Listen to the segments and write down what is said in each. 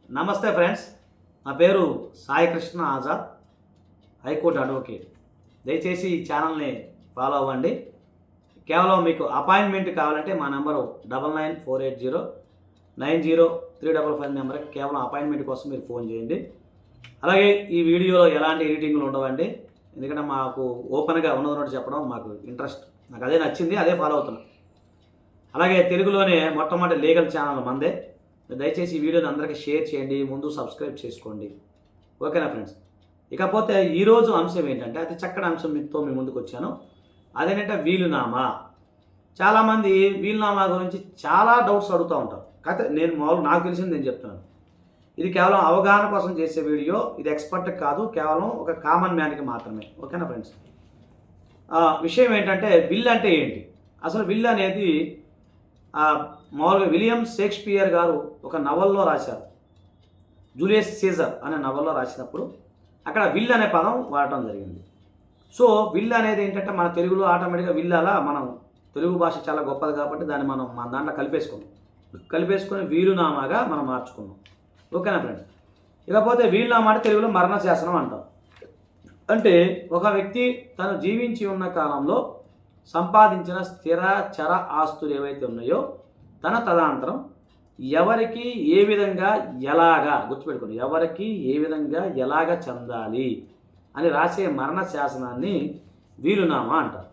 నమస్తే ఫ్రెండ్స్, నా పేరు సాయి కృష్ణ ఆజాద్, హైకోర్టు అడ్వకేట్. దయచేసి ఈ ఛానల్ని ఫాలో అవ్వండి. కేవలం మీకు అపాయింట్మెంట్ కావాలంటే మా నెంబరు 9948090355 నెంబర్కి కేవలం అపాయింట్మెంట్ కోసం మీరు ఫోన్ చేయండి. అలాగే ఈ వీడియోలో ఎలాంటి ఎడిటింగ్లు ఉండవండి, ఎందుకంటే మాకు ఓపెన్గా ఉన్నదన్నట్టు చెప్పడం మాకు ఇంట్రెస్ట్. నాకు అదే నచ్చింది, అదే ఫాలో అవుతున్నాను. అలాగే తెలుగులోనే మొట్టమొదటి లీగల్ ఛానల్ మందే. దయచేసి ఈ వీడియోని అందరికీ షేర్ చేయండి, ముందు సబ్స్క్రైబ్ చేసుకోండి. ఓకేనా ఫ్రెండ్స్? ఇకపోతే ఈరోజు అంశం ఏంటంటే అతి చక్కటి అంశం మీతో మీ ముందుకు వచ్చాను. అదేంటంటే వీలునామా. చాలామంది వీలునామా గురించి చాలా డౌట్స్ అడుగుతూ ఉంటారు. కాకపోతే నాకు తెలిసింది నేను చెప్తున్నాను. ఇది కేవలం అవగాహన కోసం చేసే వీడియో, ఇది ఎక్స్పర్ట్ కాదు, కేవలం ఒక కామన్ మ్యాన్కి మాత్రమే. ఓకేనా ఫ్రెండ్స్? విషయం ఏంటంటే విల్ అంటే ఏంటి? అసలు విల్ అనేది మామూలుగా విలియం షేక్స్పియర్ గారు ఒక నవల్లో రాశారు. జూలియస్ సీజర్ అనే నవల్లో రాసినప్పుడు అక్కడ విల్ అనే పదం వాడటం జరిగింది. సో విల్ అనేది ఏంటంటే మన తెలుగులో ఆటోమేటిక్గా విల్ అలా మనం తెలుగు భాష చాలా గొప్పది కాబట్టి దాన్ని మనం మన దాంట్లో కలిపేసుకొని వీలునామాగా మనం మార్చుకున్నాం. ఓకేనా ఫ్రెండ్స్? ఇకపోతే వీలునామా అంటే తెలుగులో మరణ శాసనం అంటాం. అంటే ఒక వ్యక్తి తను జీవించి ఉన్న కాలంలో సంపాదించిన స్థిర చర ఆస్తులు ఏవైతే ఉన్నాయో తన తదనంతరం ఎవరికి ఏ విధంగా ఎలాగా గుర్తుపెట్టుకోండి, ఎవరికి ఏ విధంగా ఎలాగ చెందాలి అని రాసే మరణ శాసనాన్ని వీలునామా అంటారు.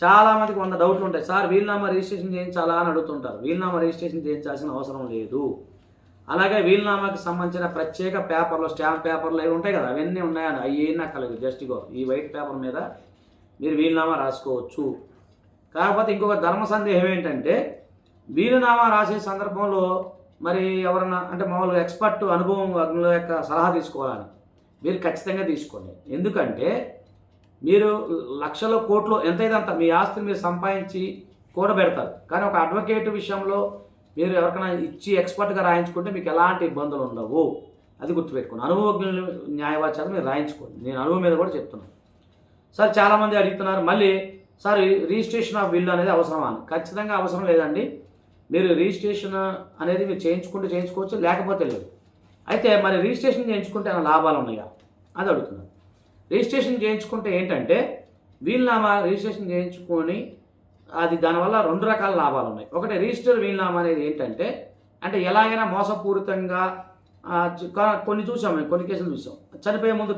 చాలామందికి 100 డౌట్లు ఉంటాయి. సార్ వీలునామా రిజిస్ట్రేషన్ చేయించాలా అని అడుగుతుంటారు. వీలునామా రిజిస్ట్రేషన్ చేయించాల్సిన అవసరం లేదు. అలాగే వీలునామాకి సంబంధించిన ప్రత్యేక పేపర్లు, స్టాంప్ పేపర్లు అవి ఉంటాయి కదా, అవన్నీ ఉన్నాయని అవి ఏం నక్కలేదు. జస్ట్ ఇగో ఈ వైట్ పేపర్ మీద మీరు వీలునామా రాసుకోవచ్చు. కాకపోతే ఇంకొక ధర్మ సందేహం ఏంటంటే వీలునామా రాసే సందర్భంలో మరి ఎవరన్నా అంటే మామూలుగా ఎక్స్పర్ట్ అనుభవం యొక్క సలహా తీసుకోవాలని మీరు ఖచ్చితంగా తీసుకోండి. ఎందుకంటే మీరు లక్షల కోట్లు ఎంతైతే అంత మీ ఆస్తిని మీరు సంపాదించి కూడబెడతారు. కానీ ఒక అడ్వకేట్ విషయంలో మీరు ఎవరికైనా ఇచ్చి ఎక్స్పర్ట్గా రాయించుకుంటే మీకు ఎలాంటి ఇబ్బందులు ఉండవు. అది గుర్తుపెట్టుకోండి. అనుభవజ్ఞులు న్యాయవాచారం మీరు రాయించుకోండి. నేను అనుభవం మీద కూడా చెప్తున్నాను. సార్ చాలామంది అడుగుతున్నారు మళ్ళీ, సార్ రిజిస్ట్రేషన్ ఆఫ్ విల్ అనేది అవసరమా అని. ఖచ్చితంగా అవసరం లేదండి. మీరు రిజిస్ట్రేషన్ అనేది మీరు చేయించుకోవచ్చు, లేకపోతే లేదు. అయితే మరి రిజిస్ట్రేషన్ చేయించుకుంటే ఏమైనా లాభాలు ఉన్నాయా అది అడుగుతున్నారు. రిజిస్ట్రేషన్ చేయించుకుంటే ఏంటంటే వీలునామా రిజిస్ట్రేషన్ చేయించుకొని అది దానివల్ల 2 రకాల లాభాలు ఉన్నాయి. ఒకటి రిజిస్టర్ వీలునామా అనేది ఏంటంటే అంటే ఎలాగైనా మోసపూరితంగా కొన్ని కేసులు చూసాం. చనిపోయే ముందు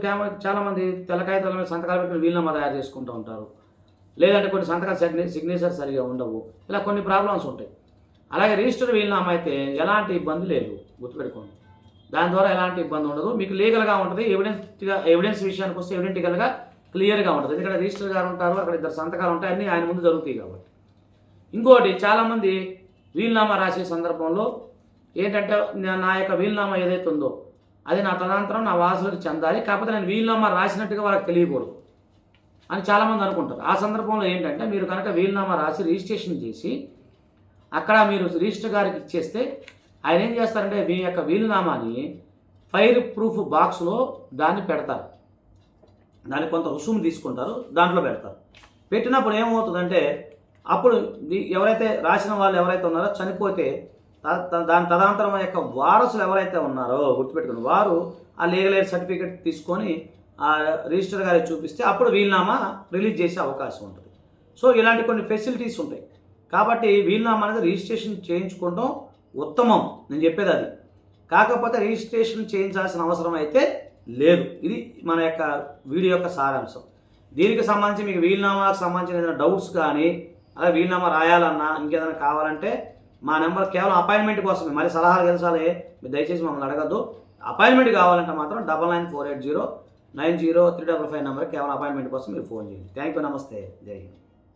చాలామంది తెల్లకాయతల మీద సంతకాలు పెట్టుకుని వీలునామా తయారు చేసుకుంటూ ఉంటారు. లేదంటే కొన్ని సంతకాలు సిగ్నేచర్ సరిగా ఉండవు. ఇలా కొన్ని ప్రాబ్లమ్స్ ఉంటాయి. అలాగే రిజిస్టర్ వీలునామా అయితే ఎలాంటి ఇబ్బంది లేదు, గుర్తుపెట్టుకోండి. దాని ద్వారా ఎలాంటి ఇబ్బంది ఉండదు, మీకు లీగల్గా ఉంటుంది. ఎవిడెన్స్ విషయానికి వస్తే ఎవిడెంటికల్గా క్లియర్గా ఉంటుంది. ఎందుకంటే రిజిస్టర్ గారు ఉంటారు, అక్కడ 2 సంతకాలు ఉంటాయి, అన్నీ ఆయన ముందు జరుగుతాయి కాబట్టి. ఇంకోటి చాలామంది వీలునామా రాసే సందర్భంలో ఏంటంటే నా యొక్క వీలునామా ఏదైతే ఉందో అది నా తదనంతరం నా వారసులకు చెందాలి, కాకపోతే నేను వీలునామా రాసినట్టుగా వాళ్ళకి తెలియకూడదు అని చాలామంది అనుకుంటారు. ఆ సందర్భంలో ఏంటంటే మీరు కనుక వీలునామా రాసి రిజిస్ట్రేషన్ చేసి అక్కడ మీరు రిజిస్టర్ గారికి ఇచ్చేస్తే ఆయన ఏం చేస్తారంటే మీ యొక్క వీలునామాని ఫైర్ ప్రూఫ్ బాక్స్లో దాన్ని పెడతారు. దానికి కొంత రుసుము తీసుకుంటారు, దాంట్లో పెడతారు. పెట్టినప్పుడు ఏమవుతుందంటే అప్పుడు ఎవరైతే రాసిన వాళ్ళు ఎవరైతే ఉన్నారో చనిపోతే దాని తదనంతరం యొక్క వారసులు ఎవరైతే ఉన్నారో గుర్తుపెట్టుకుని వారు ఆ లీగల్ ఎయిడ్ సర్టిఫికేట్ తీసుకొని ఆ రిజిస్టర్ గారికి చూపిస్తే అప్పుడు వీలునామా రిలీజ్ చేసే అవకాశం ఉంటుంది. సో ఇలాంటి కొన్ని ఫెసిలిటీస్ ఉంటాయి. కాబట్టి వీలునామా అనేది రిజిస్ట్రేషన్ చేయించుకోవడం ఉత్తమం, నేను చెప్పేది అది. కాకపోతే రిజిస్ట్రేషన్ చేయించాల్సిన అవసరం అయితే లేదు. ఇది మన యొక్క వీడియో యొక్క సారాంశం. దీనికి సంబంధించి మీకు వీలునామాకు సంబంధించిన ఏదైనా డౌట్స్ కానీ అలా వీలునామా రాయాలన్నా ఇంకేదైనా కావాలంటే మా నెంబర్ కేవలం అపాయింట్మెంట్ కోసమే. మరి సలహాలు తెలుసాలి మీరు దయచేసి మమ్మల్ని అడగద్దు. అపాయింట్మెంట్ కావాలంటే మాత్రం 9948090355 నెంబర్ కేవలం అపాయింట్మెంట్ కోసం మీరు ఫోన్ చేయండి. Thank you. నమస్తే. జై హింద్.